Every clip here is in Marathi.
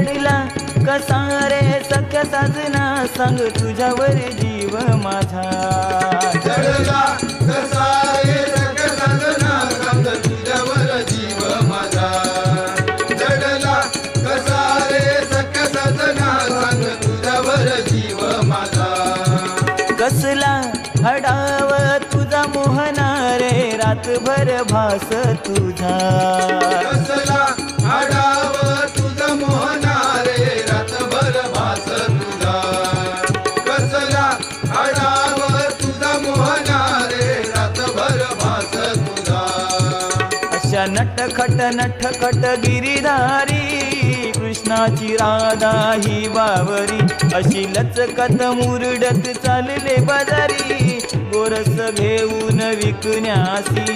जडला कसा रे सख्या साजना, सांग तुझ्यावर जीव माझा. जडला कसा रे सख्या साजना, सांग तुझ्यावर जीव माझा. जडला कसा रे सख्या साजना, सांग तुझ्यावर जीव माझा. कसला हडाव तुझा मोहना रे, रातभर भास तुझा. कसला आडाव तुझा मोहना रे, रातभर भास तुझा. कसला आडाव तुझा मोहना रे, रातभर भास तुझा. अशा नटखट गिरीधारी, कृष्णाची राधा ही बावरी. अशी लचकत मुरडत चालले बाजारी, गोरस घेऊन विकण्यासी.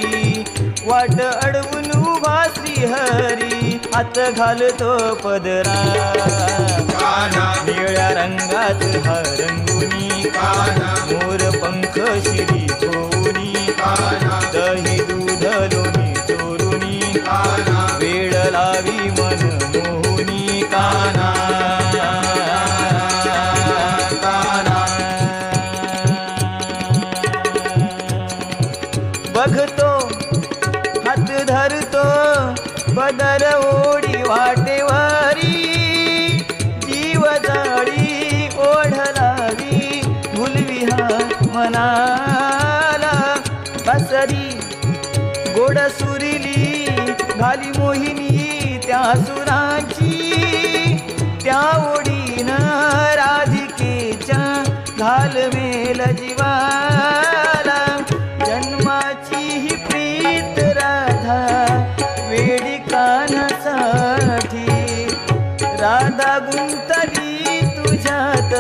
वाट अडवून उभा श्रीहरी, हात घालतो पदरा. काना निळ्या रंगात हा रंगुनी, काना मोर पंख शिरी ठोनी. काना दही दूध लोणी चोरुनी, काना वेळ लावी मन मोहुनी. काना काना बघतो हात धरतो, पदर ओढी वाटेवारी. जीव जाळी ओढलावी, भुलविहार मनाला. बसरी गोड सुरिली घाली मोहिनी त्या सुराची. त्या ओढीन राधिकेच्या घालमेल जीवाला. जन्माची ही प्रीत राधा वेडी कानासाठी. राधा गुंतली तुझ्यात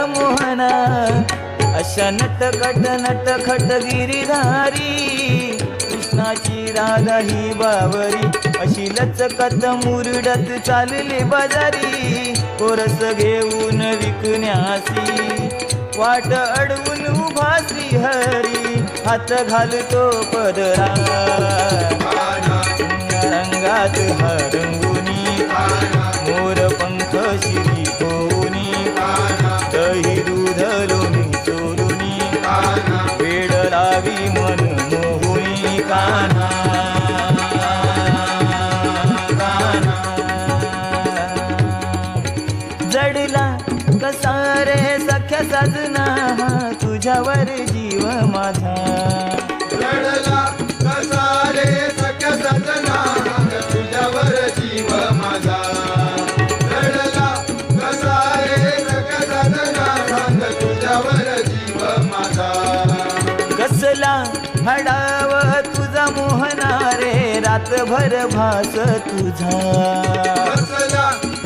मोहना. अशा नटखट गिरीधारी, कृष्णाची राधा ही बावरी. अशी लचकत मुरडत चालले बाजारी, कोरस घेऊन विकण्यासी. वाट अडवून उभा श्रीहरी, हात घालतो पदरा. रंगात हा रंगुनी, मोर पंख शिरी ठोनी. दही दूध लोणी चोरुनी, वेड लावी मन मोहुनी. काना काना जडला कसा रे सख्या साजना, तुझ्यावर जीव माझा. जडला कसा रे सख्या साजना, तुझ्यावर जीव माझा. जडला कसा रे सख्या साजना, सांग तुझ्यावर जीव माझा. कसला हडाव तुझा मोहना रे, रातभर भास तुझा. कसला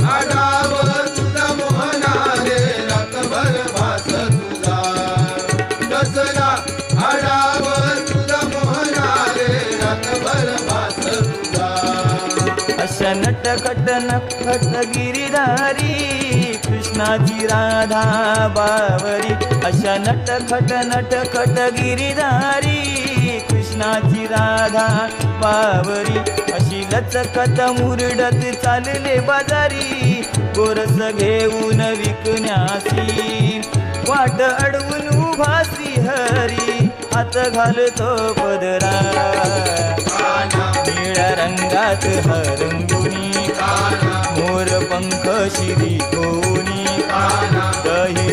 आडाव तुझा मोहना रे, रातभर भास तुझा. कसला आडाव तुझा मोहना रे, रातभर भास तुझा. अशा नटखट गिरीधारी, कृष्णाची राधा बावरी. अशा नटखट गिरीधारी, कृष्णाची राधा बावरी. अशी लचकत मुरडत चालले बाजारी, गोरस घेऊन विकण्यासी. वाट अडवून उभा श्रीहरी, हात घालतो पदरा. निळ्या रंगात हा रंगुनी, मोर पंख शिरी ठोनी. दही